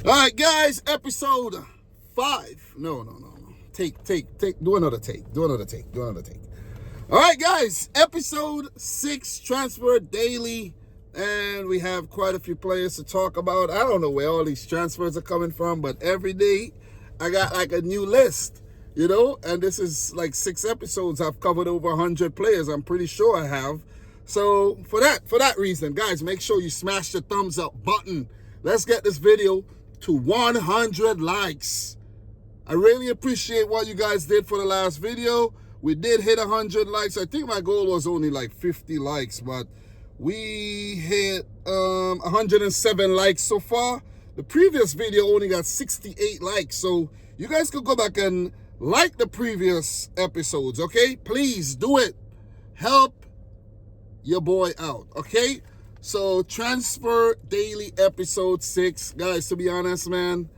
All right, guys, episode 5. No. Take. Do another take. All right, guys, episode 6, Transfer Daily. And we have quite a few players to talk about. I don't know where all these transfers are coming from, but every day I got like a new list, and this is like 6 episodes. I've covered over 100 players. I'm pretty sure I have. So for that reason, guys, make sure you smash the thumbs up button. Let's get this video to 100 likes. I really appreciate what you guys did for the last video. We did hit 100 likes. I think my goal was only like 50 likes, but we hit 107 likes so far. The previous video only got 68 likes, so you guys could go back and like the previous episodes, okay? Please do it. Help your boy out, okay? So Transfer Daily episode 6. Guys, to be honest, man,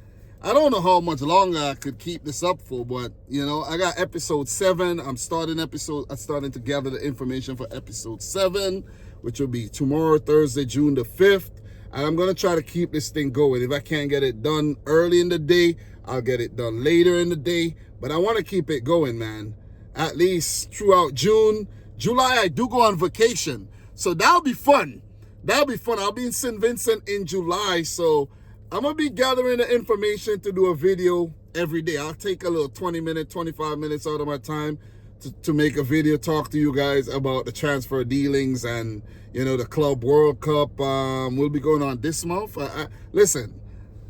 I don't know how much longer I could keep this up for, but I got episode 7. I'm starting to gather the information for episode 7, which will be tomorrow, Thursday, June the 5th. And I'm going to try to keep this thing going. If I can't get it done early in the day, I'll get it done later in the day. But I want to keep it going, man. At least throughout June. July, I do go on vacation. So that'll be fun. I'll be in St. Vincent in July. So I'm going to be gathering the information to do a video every day. I'll take a little 20 minutes, 25 minutes out of my time to make a video, talk to you guys about the transfer dealings and, the Club World Cup. Will be going on this month. Listen,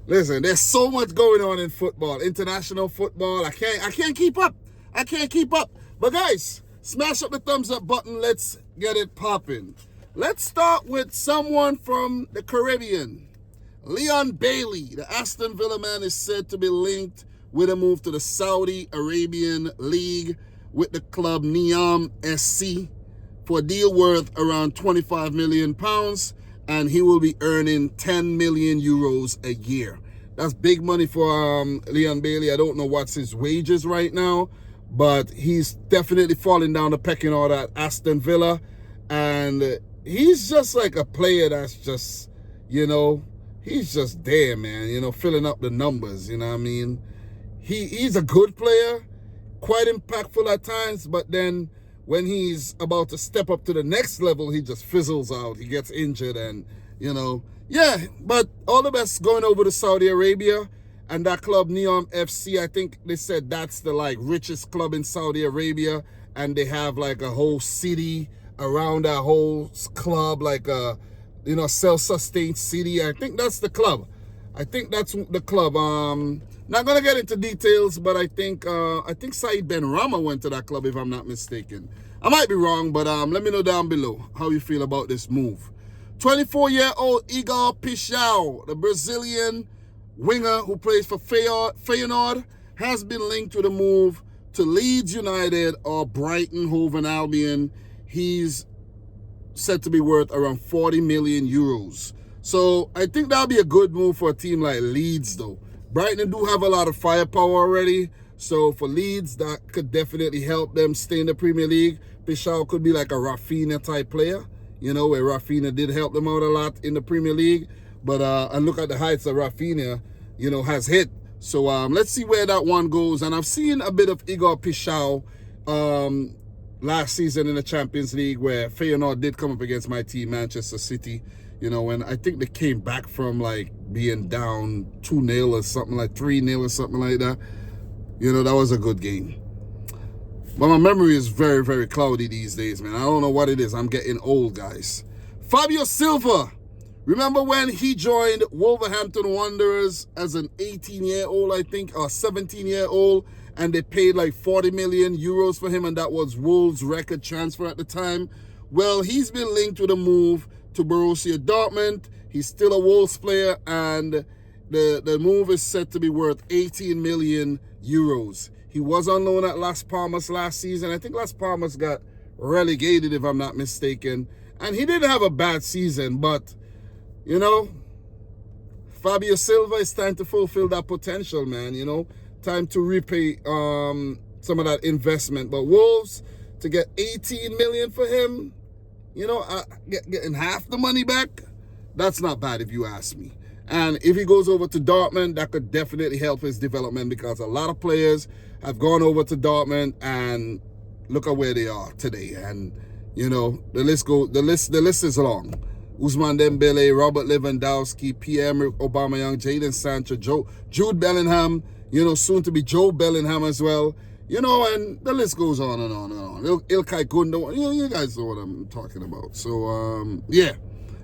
there's so much going on in football, international football. I can't keep up. But guys, smash up the thumbs up button. Let's get it popping. Let's start with someone from the Caribbean. Leon Bailey, the Aston Villa man, is said to be linked with a move to the Saudi Arabian League with the club Niam SC for a deal worth around £25 million, and he will be earning 10 million euros a year. That's big money for Leon Bailey. I don't know what's his wages right now, but he's definitely falling down the pecking order at Aston Villa, and he's just like a player that's just, he's just there, man, filling up the numbers, what I mean? He's a good player, quite impactful at times, but then when he's about to step up to the next level, he just fizzles out. He gets injured and, yeah, but all the best going over to Saudi Arabia. And that club, Neom FC, I think they said that's the richest club in Saudi Arabia, and they have like a whole city around that whole club, like a self-sustained city. I think that's the club. Not gonna get into details, but I think Said Ben Rama went to that club, if I'm not mistaken. I might be wrong, but let me know down below how you feel about this move. 24-year-old Igor Paixão, the Brazilian winger who plays for Feyenoord, has been linked with a move to Leeds United or Brighton Hove Albion. He's said to be worth around 40 million euros. So I think that'll be a good move for a team like Leeds, though. Brighton do have a lot of firepower already. So for Leeds, that could definitely help them stay in the Premier League. Paixão could be like a Rafinha type player, where Rafinha did help them out a lot in the Premier League. But and look at the heights that Rafinha, has hit. So let's see where that one goes. And I've seen a bit of Igor Paixão last season in the Champions League, where Feyenoord did come up against my team, Manchester City. When I think they came back from being down 2-0 or something, like 3-0 or something like that. That was a good game. But my memory is very, very cloudy these days, man. I don't know what it is. I'm getting old, guys. Fabio Silva. Remember when he joined Wolverhampton Wanderers as an 18-year-old, I think, or 17-year-old, and they paid like 40 million euros for him, and that was Wolves' record transfer at the time? Well, he's been linked with a move to Borussia Dortmund. He's still a Wolves player, and the move is said to be worth 18 million euros. He was on loan at Las Palmas last season. I think Las Palmas got relegated, if I'm not mistaken. And he didn't have a bad season, but, Fabio Silva, it's time to fulfill that potential, man, Time to repay some of that investment. But Wolves, to get 18 million for him, getting half the money back, that's not bad if you ask me. And if he goes over to Dortmund, that could definitely help his development, because a lot of players have gone over to Dortmund and look at where they are today. And, you know, the list is long. Ousmane Dembele, Robert Lewandowski, Pierre-Emerick Aubameyang, Jadon Sancho, Jude Bellingham, you know, soon to be Joe Bellingham as well. You know, and the list goes on and on and on. Ilkay Gundogan, you know, you guys know what I'm talking about. So, yeah.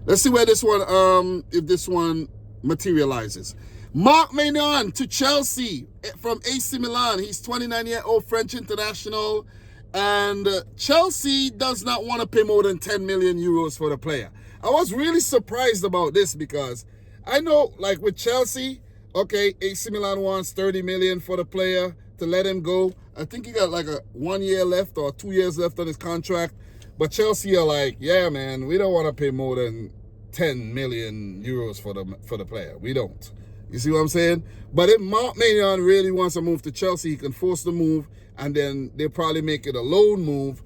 Let's see where this one, if this one materializes. Marc Maignan to Chelsea from AC Milan. He's 29-year-old French international. And Chelsea does not want to pay more than 10 million euros for the player. I was really surprised about this, because I know, like with Chelsea, okay, AC Milan wants 30 million for the player to let him go. I think he got like a 1 year left or 2 years left on his contract. But Chelsea are like, yeah, man, we don't want to pay more than 10 million euros for the player. We don't. You see what I'm saying? But if Marc Maignan really wants to move to Chelsea, he can force the move, and then they'll probably make it a loan move.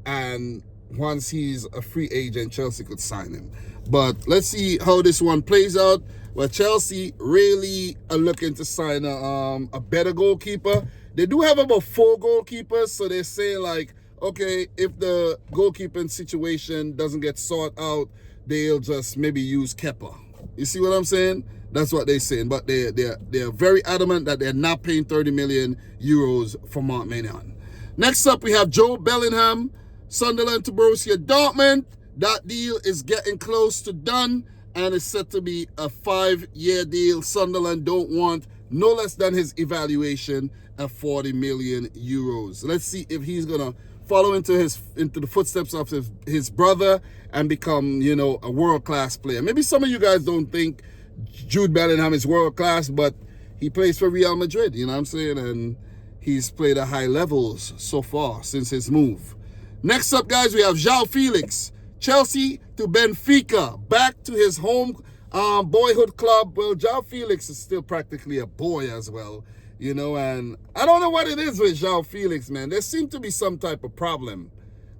And once he's a free agent, Chelsea could sign him. But let's see how this one plays out. Well, Chelsea really are looking to sign a better goalkeeper. They do have about 4 goalkeepers, so they're saying like, okay, if the goalkeeping situation doesn't get sorted out, they'll just maybe use Kepa. You see what I'm saying? That's what they're saying. But they're very adamant that they're not paying 30 million euros for Marc Maignan. Next up, we have Joe Bellingham, Sunderland to Borussia Dortmund. That deal is getting close to done, and it's set to be a 5-year deal. Sunderland don't want no less than his evaluation at 40 million euros. Let's see if he's gonna follow into the footsteps of his brother and become, you know, a world-class player. Maybe some of you guys don't think Jude Bellingham is world-class, but he plays for Real Madrid, you know what I'm saying? And he's played at high levels so far since his move. Next up, guys, we have João Félix, Chelsea to Benfica, back to his home boyhood club. Well, João Félix is still practically a boy as well, you know, and I don't know what it is with João Félix, man. There seemed to be some type of problem.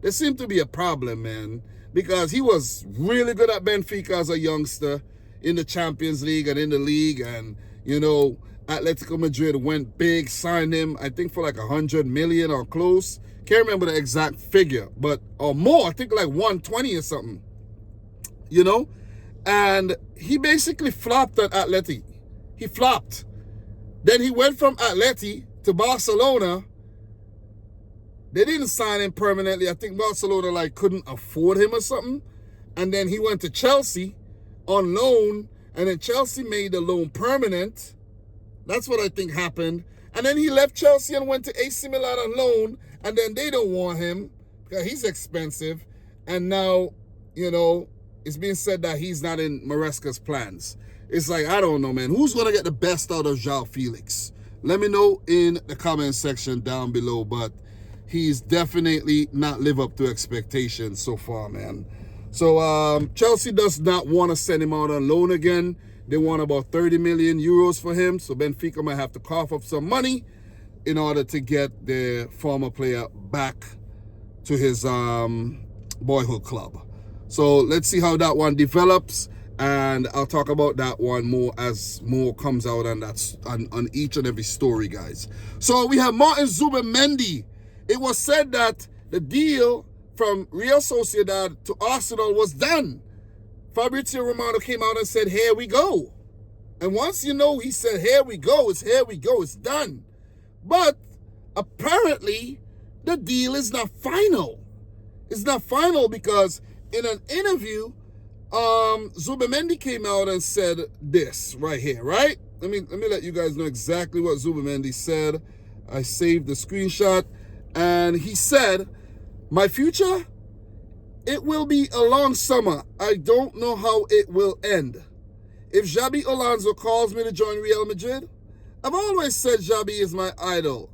There seemed to be a problem, man, because he was really good at Benfica as a youngster in the Champions League and in the league, and, you know, Atletico Madrid went big, signed him, I think for like 100 million or close. Can't remember the exact figure, but or more, I think like 120 or something, you know? And he basically flopped at Atleti. He flopped. Then he went from Atleti to Barcelona. They didn't sign him permanently. I think Barcelona like couldn't afford him or something. And then he went to Chelsea on loan, and then Chelsea made the loan permanent. That's what I think happened. And then he left Chelsea and went to AC Milan on loan, and then they don't want him because he's expensive. And now, you know, it's being said that he's not in Maresca's plans. It's like, I don't know, man. Who's going to get the best out of João Félix? Let me know in the comment section down below. But he's definitely not lived up to expectations so far, man. So Chelsea does not want to send him out on loan again. They want about 30 million euros for him. So Benfica might have to cough up some money in order to get their former player back to his boyhood club. So let's see how that one develops, and I'll talk about that one more as more comes out on that on each and every story, guys. So we have Martin Zubimendi. It was said that the deal from Real Sociedad to Arsenal was done. Fabrizio Romano came out and said, here we go. And once you know he said, here we go, it's done. But apparently the deal is not final. It's not final because in an interview, Zubimendi came out and said this right here, right? Let me let you guys know exactly what Zubimendi said. I saved the screenshot, and he said, my future, it will be a long summer. I don't know how it will end. If Xabi Alonso calls me to join Real Madrid, I've always said Xabi is my idol,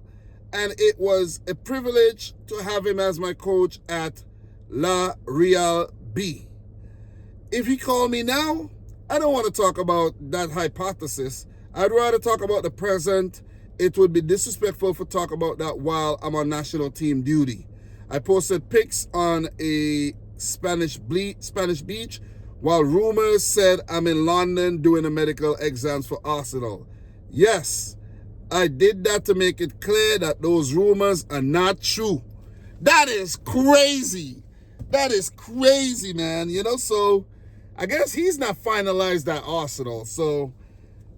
and it was a privilege to have him as my coach at La Real B. If he called me now, I don't want to talk about that hypothesis. I'd rather talk about the present. It would be disrespectful to talk about that while I'm on national team duty. I posted pics on a Spanish beach while rumors said I'm in London doing the medical exams for Arsenal. Yes, I did that to make it clear that those rumors are not true. That is crazy. That is crazy, man. You know, so I guess he's not finalized at Arsenal. So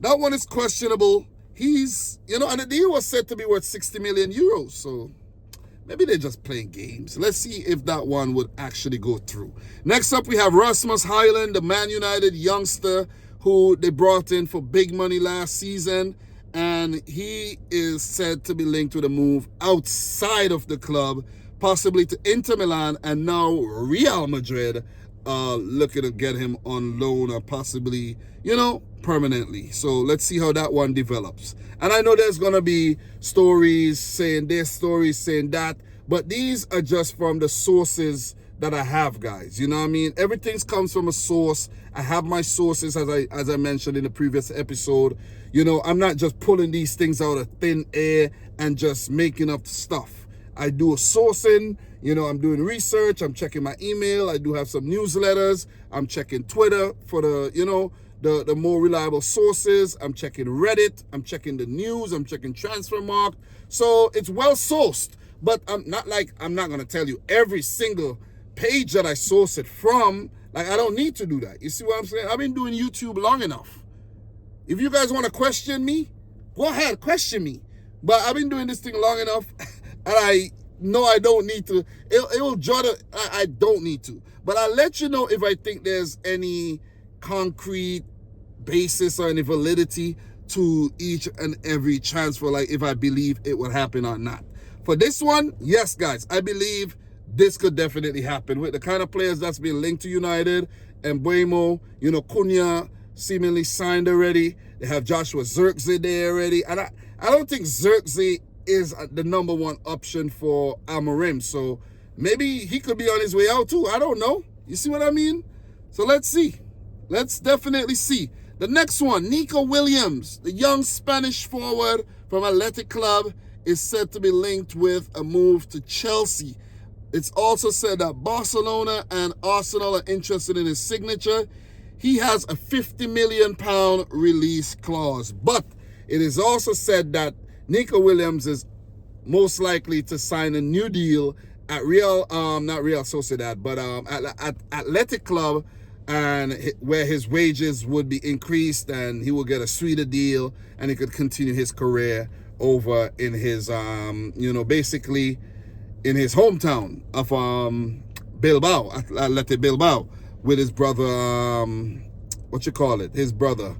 that one is questionable. He's, you know, and the deal was said to be worth 60 million euros. So maybe they're just playing games. Let's see if that one would actually go through. Next up, we have Rasmus Højlund, the Man United youngster who they brought in for big money last season. And he is said to be linked with a move outside of the club, possibly to Inter Milan and now Real Madrid, looking to get him on loan or possibly, you know, permanently. So let's see how that one develops. And I know there's going to be stories saying this, stories saying that, but these are just from the sources that I have, guys. You know what I mean? Everything comes from a source. I have my sources, as I mentioned in the previous episode. You know, I'm not just pulling these things out of thin air and just making up stuff. I do a sourcing, you know, I'm doing research, I'm checking my email, I do have some newsletters, I'm checking Twitter for the, you know, the more reliable sources, I'm checking Reddit, I'm checking the news, I'm checking Transfermarkt. So it's well sourced, but I'm not going to tell you every single page that I source it from. Like, I don't need to do that. You see what I'm saying? I've been doing YouTube long enough. If you guys want to question me, go ahead, question me. But I've been doing this thing long enough, and I know I don't need to. It will draw the, I don't need to. But I'll let you know if I think there's any concrete basis or any validity to each and every transfer, like if I believe it will happen or not. For this one, yes, guys, I believe this could definitely happen with the kind of players that's been linked to United. And Mbeumo, you know, Cunha seemingly signed already. They have Joshua Zirkzee there already. And I don't think Zirkzee is the number one option for Amorim. So maybe he could be on his way out too. I don't know. You see what I mean? So let's see. Let's definitely see. The next one, Nico Williams, the young Spanish forward from Athletic Club, is said to be linked with a move to Chelsea. It's also said that Barcelona and Arsenal are interested in his signature. He has a £50 million release clause. But it is also said that Nico Williams is most likely to sign a new deal at not Real Sociedad, but at Athletic Club, and where his wages would be increased and he will get a sweeter deal and he could continue his career over in his, you know, basically in his hometown of Bilbao, Athletic Bilbao, with his brother, his brother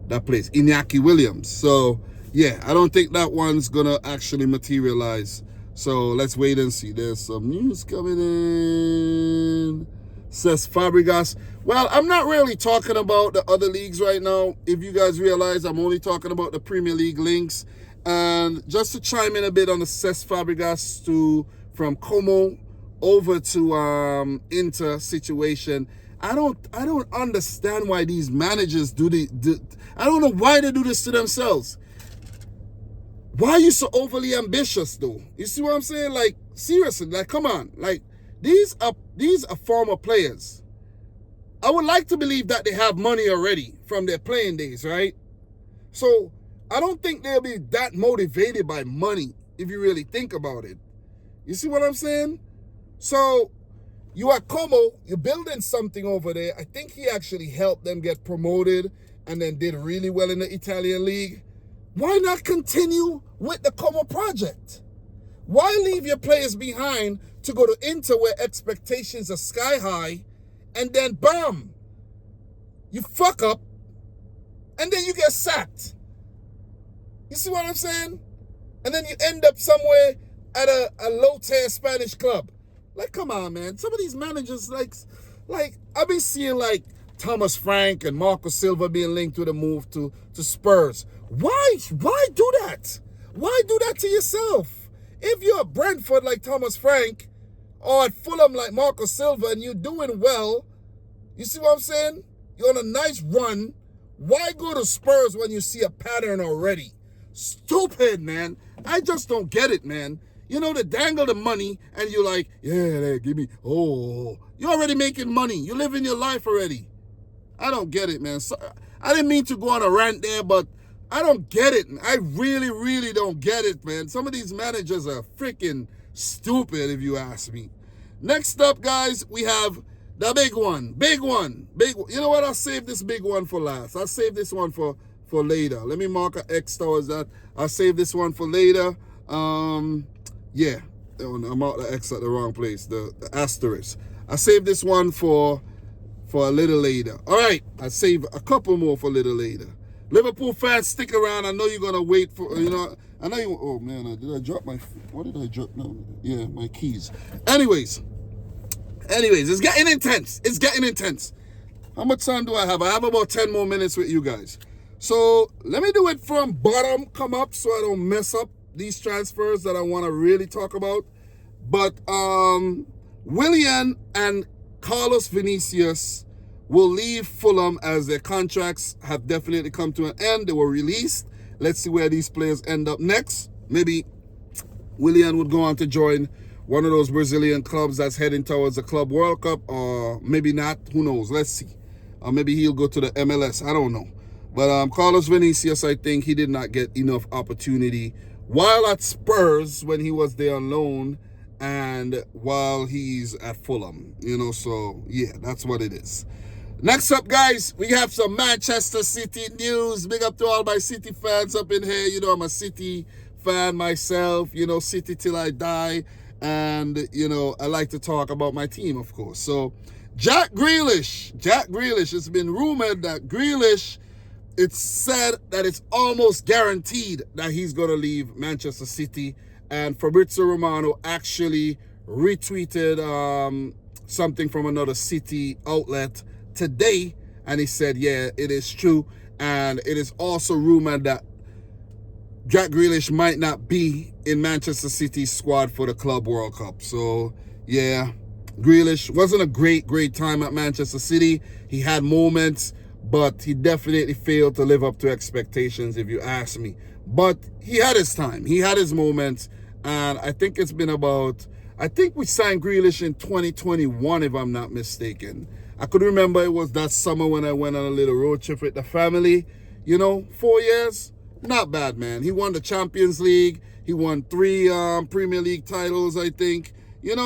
that plays, Iñaki Williams. So, yeah, I don't think that one's going to actually materialize. So, let's wait and see. There's some news coming in. Says Fabregas. Well, I'm not really talking about the other leagues right now. If you guys realize, I'm only talking about the Premier League links. And just to chime in a bit on the Cesc Fabregas from Como over to Inter situation, I don't understand why these managers I don't know why they do this to themselves. Why are you so overly ambitious though? You see what I'm saying? Like, seriously, like, come on. Like, these are former players. I would like to believe that they have money already from their playing days, right? So I don't think they'll be that motivated by money if you really think about it. You see what I'm saying? So you are Como, you're building something over there. I think he actually helped them get promoted and then did really well in the Italian league. Why not continue with the Como project? Why leave your players behind to go to Inter where expectations are sky high, and then bam, you fuck up, and then you get sacked? You see what I'm saying? And then you end up somewhere at a low-tier Spanish club. Like, come on, man. Some of these managers, like I've been seeing like Thomas Frank and Marco Silva being linked with a move to Spurs. Why do that? Why do that to yourself? If you're at Brentford like Thomas Frank, or at Fulham like Marco Silva, and you're doing well, you see what I'm saying? You're on a nice run. Why go to Spurs when you see a pattern already? Stupid, man. I just don't get it, man. You know, they dangle the money, and you're like, yeah, give me, oh. You're already making money. You're living your life already. I don't get it, man. So, I didn't mean to go on a rant there, but I don't get it. I really, really don't get it, man. Some of these managers are freaking stupid, if you ask me. Next up, guys, we have the big one. Big one. You know what? I'll save this big one for last. I'll save this one for later. Let me mark an X towards that. I'll save this one for later. Yeah. I marked the X at the wrong place. The asterisk. I'll save this one for a little later. All right. I'll save a couple more for a little later. Liverpool fans, stick around. I know you're going to wait for, I know you, oh man, did I drop my, what did I drop? No, yeah, my keys. Anyways, it's getting intense. It's getting intense. How much time do I have? I have about 10 more minutes with you guys. So let me do it from bottom come up so I don't mess up these transfers that I want to really talk about. But Willian and Carlos Vinicius will leave Fulham as their contracts have definitely come to an end. They were released. Let's see where these players end up next. Maybe Willian would go on to join one of those Brazilian clubs that's heading towards the Club World Cup, or maybe not. Who knows? Let's see. Or maybe he'll go to the MLS. I don't know. But Carlos Vinicius, I think he did not get enough opportunity while at Spurs when he was there on loan and while he's at Fulham. So yeah, that's what it is. Next up, guys, we have some Manchester City news. Big up to all my City fans up in here. I'm a City fan myself, City till I die. And, I like to talk about my team, of course. So, Jack Grealish, it's been rumored that Grealish, it's said that it's almost guaranteed that he's going to leave Manchester City. And Fabrizio Romano actually retweeted something from another City outlet today, and he said, yeah, it is true. And it is also rumored that Jack Grealish might not be in Manchester City's squad for the Club World Cup. So, yeah, Grealish wasn't a great time at Manchester City. He had moments, but he definitely failed to live up to expectations, if you ask me. But he had his time. He had his moments. And I think it's been I think we signed Grealish in 2021, if I'm not mistaken. I could remember it was that summer when I went on a little road trip with the family. 4 years. Not bad, man. He won the Champions League. He won 3 Premier League titles, I think.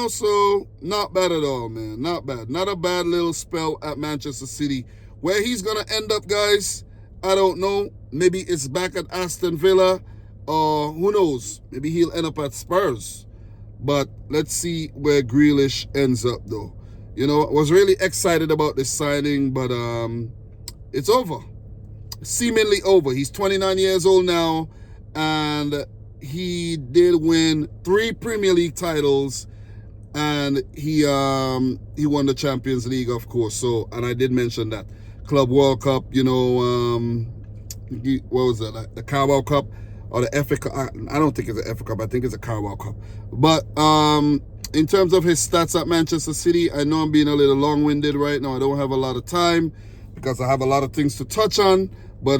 So not bad at all, man. Not bad. Not a bad little spell at Manchester City. Where he's going to end up, guys, I don't know. Maybe it's back at Aston Villa, or who knows? Maybe he'll end up at Spurs. But let's see where Grealish ends up, though. I was really excited about this signing, but it's over. Seemingly over. He's 29 years old now, and he did win 3 Premier League titles, and he won the Champions League, of course. So, and I did mention that Club World Cup. What was that? Like the Carabao Cup or the FA Cup? I don't think it's an FA Cup. I think it's a Carabao Cup. But in terms of his stats at Manchester City, I know I'm being a little long-winded right now. I don't have a lot of time because I have a lot of things to touch on. But,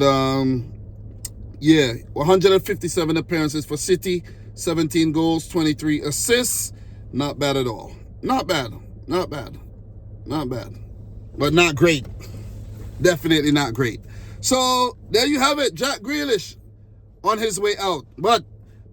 yeah, 157 appearances for City, 17 goals, 23 assists. Not bad at all. Not bad. But not great. Definitely not great. So, there you have it. Jack Grealish on his way out. But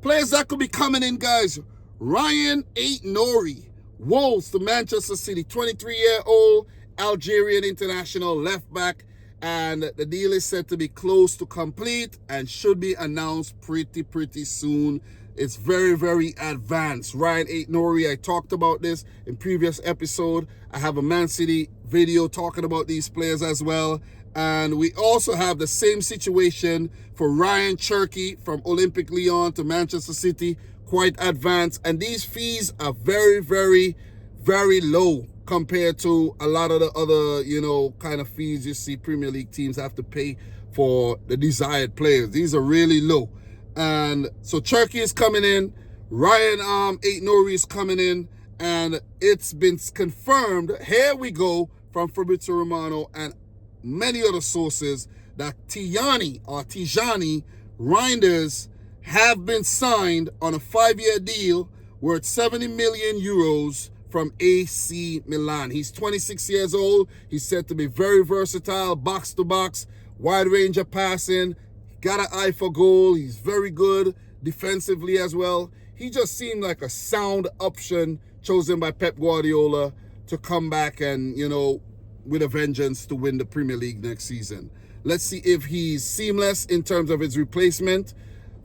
players that could be coming in, guys. Ryan Aït-Nouri, Wolves to Manchester City, 23-year-old Algerian international left back, and the deal is said to be close to complete and should be announced pretty soon. It's very advanced. Ryan Aït-Nouri, I talked about this in previous episode. I have a Man City video talking about these players as well. And we also have the same situation for Ryan Cherki from Olympique Lyon to Manchester City, quite advanced. And these fees are very low compared to a lot of the other, kind of fees you see Premier League teams have to pay for the desired players. These are really low. And so Cherki is coming in, Ryan Aït-Nouri is coming in, and it's been confirmed, here we go, from Fabrizio Romano and many other sources, that Tijjani Reijnders have been signed on a 5-year deal worth 70 million euros from AC Milan. He's 26 years old. He's said to be very versatile, box to box, wide range of passing, got an eye for goal. He's very good defensively as well. He just seemed like a sound option chosen by Pep Guardiola to come back and, with a vengeance to win the Premier League next season. Let's see if he's seamless in terms of his replacement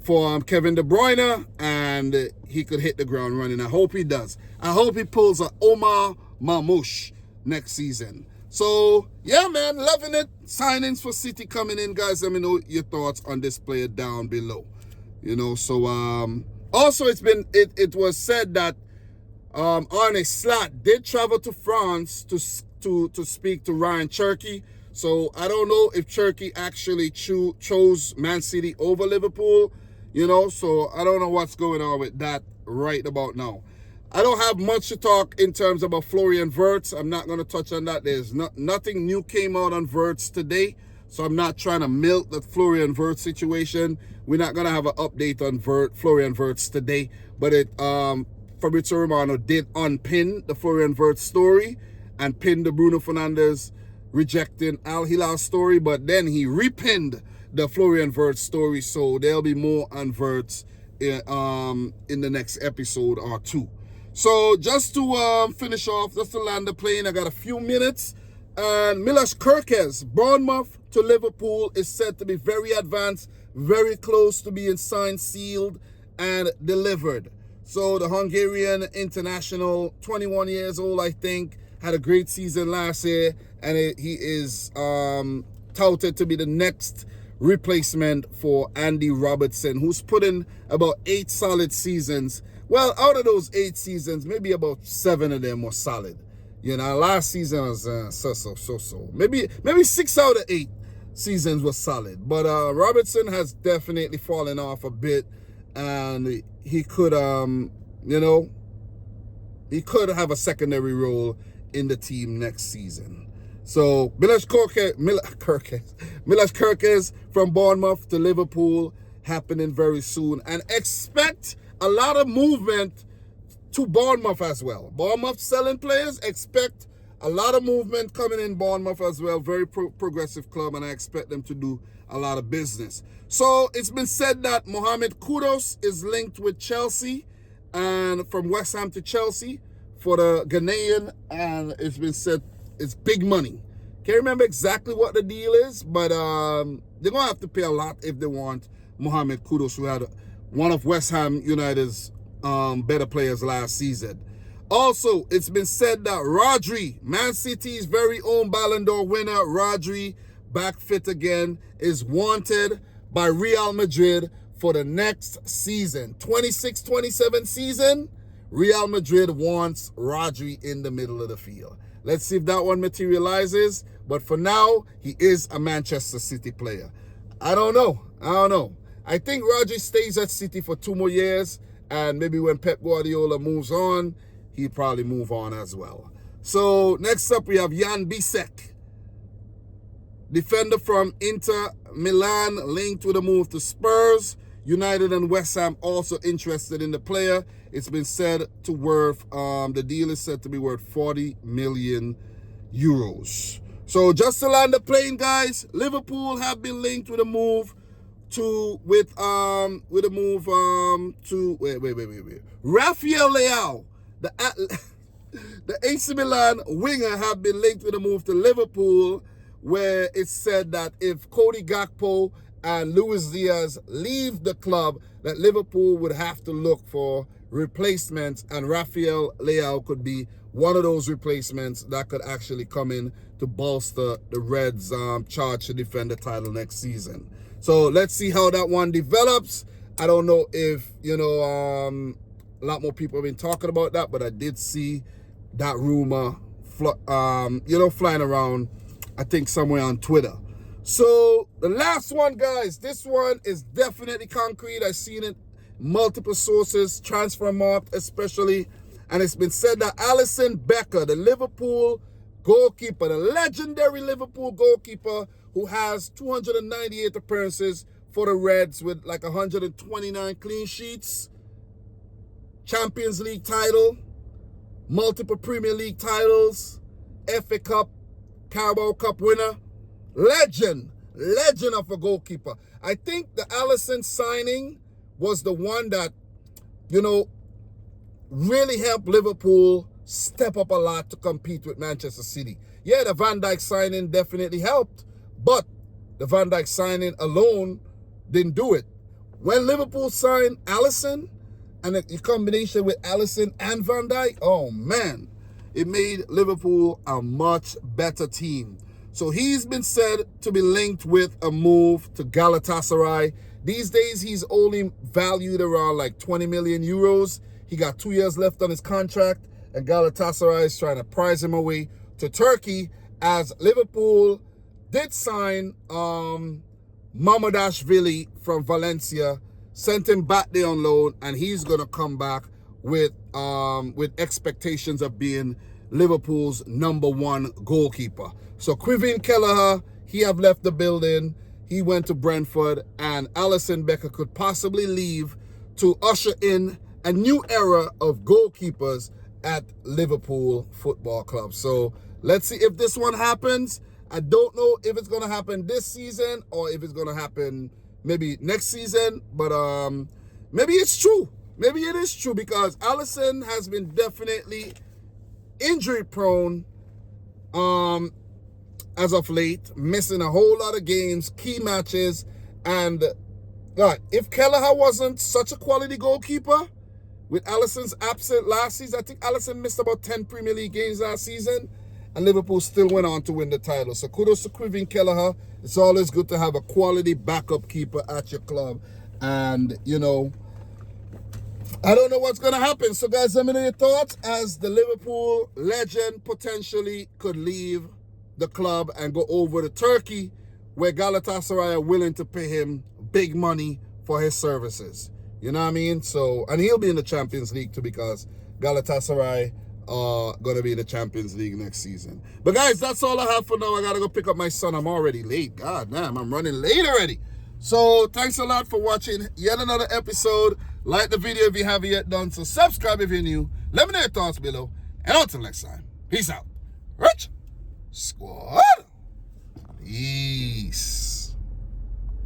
for Kevin De Bruyne, and he could hit the ground running. I hope he does. I hope he pulls a Omar Mamouche next season. So, yeah, man, loving it. Signings for City coming in, guys. Let me know your thoughts on this player down below. Also, it was said that Arne Slot did travel to France to speak to Ryan Cherky. So I don't know if Cherky actually chose Man City over Liverpool, so I don't know what's going on with that right about now. I don't have much to talk in terms about Florian Wirtz. I'm not going to touch on that. There's nothing new came out on Wirtz today, so I'm not trying to milk the Florian Wirtz situation. We're not going to have an update on Florian Wirtz today, but Fabrizio Romano did unpin the Florian Wirtz story and pinned the Bruno Fernandes rejecting Al Hilal story, but then he repinned the Florian Wirtz story, so there'll be more on Wirtz in the next episode or two. So just to finish off, just to land the plane, I got a few minutes. And Milos Kerkez, Bournemouth to Liverpool, is said to be very advanced, very close to being signed, sealed, and delivered. So the Hungarian international, 21 years old, I think, had a great season last year, and he is touted to be the next replacement for Andy Robertson, who's put in about 8 solid seasons. Well, out of those 8 seasons, maybe about 7 of them were solid. Last season was so. Maybe 6 out of 8 seasons were solid. But Robertson has definitely fallen off a bit, and he could, he could have a secondary role in the team next season. So Milos Kerkez from Bournemouth to Liverpool happening very soon, and expect a lot of movement to Bournemouth as well. Bournemouth selling players, expect a lot of movement coming in Bournemouth as well. Very progressive club, and I expect them to do a lot of business. So it's been said that Mohamed Kudus is linked with Chelsea, and from West Ham to Chelsea for the Ghanaian, and it's been said it's big money. Can't remember exactly what the deal is, but they're going to have to pay a lot if they want Mohamed Kudus, who had one of West Ham United's better players last season. Also, it's been said that Rodri, Man City's very own Ballon d'Or winner, Rodri, back fit again, is wanted by Real Madrid for the next season. 26-27 season, Real Madrid wants Rodri in the middle of the field. Let's see if that one materializes. But for now, he is a Manchester City player. I don't know. I think Rodri stays at City for 2 more years, and maybe when Pep Guardiola moves on, he'll probably move on as well. So next up, we have Jan Bisek, defender from Inter Milan, linked with a move to Spurs. United and West Ham also interested in the player. It's been said to worth, the deal is said to be worth 40 million euros. So just to land the plane, guys, Liverpool have been linked with a move to Rafael Leao, the AC Milan winger, have been linked with a move to Liverpool, where it's said that if Cody Gakpo and Luis Diaz leave the club, that Liverpool would have to look for replacements, and Rafael Leao could be one of those replacements that could actually come in to bolster the Reds' charge to defend the title next season. So let's see how that one develops. I don't know if, a lot more people have been talking about that, but I did see that rumor, flying around, I think somewhere on Twitter. So the last one, guys, this one is definitely concrete. I've seen it multiple sources, Transfermarkt especially, and it's been said that Alisson Becker, the Liverpool goalkeeper, the legendary Liverpool goalkeeper, who has 298 appearances for the Reds with like 129 clean sheets, Champions League title, multiple Premier League titles, FA Cup, Carabao Cup winner, legend of a goalkeeper. I think the Alisson signing was the one that, you know, really helped Liverpool step up a lot to compete with Manchester City. Yeah, the Van Dijk signing definitely helped, but the Van Dijk signing alone didn't do it. When Liverpool signed Alisson, and the combination with Alisson and Van Dijk, oh man, it made Liverpool a much better team. So he's been said to be linked with a move to Galatasaray. These days, he's only valued around like 20 million euros. He got 2 years left on his contract, and Galatasaray is trying to prize him away to Turkey, as Liverpool did sign Mamardashvili from Valencia, sent him back there on loan, and he's going to come back with expectations of being Liverpool's #1 goalkeeper. So Kevin Kelleher, he have left the building. He went to Brentford, and Alisson Becker could possibly leave to usher in a new era of goalkeepers at Liverpool Football Club. So let's see if this one happens. I don't know if it's going to happen this season or if it's going to happen maybe next season, but maybe it's true. Maybe it is true, because Alisson has been definitely injury prone as of late, missing a whole lot of games, key matches. And God, if Kelleher wasn't such a quality goalkeeper, with Alisson's absent last season, I think Alisson missed about 10 Premier League games last season, and Liverpool still went on to win the title. So kudos to Kevin Kelleher. It's always good to have a quality backup keeper at your club. And, you know, I don't know what's going to happen. So, guys, let me know your thoughts, as the Liverpool legend potentially could leave the club and go over to Turkey, where Galatasaray are willing to pay him big money for his services. You know what I mean? So, and he'll be in the Champions League too, because Galatasaray are going to be in the Champions League next season. But, guys, that's all I have for now. I got to go pick up my son. I'm already late. God damn, I'm running late already. So, thanks a lot for watching yet another episode. Like the video if you haven't yet done so. Subscribe if you're new. Let me know your thoughts below. And until next time, peace out. Rich Squad. Peace.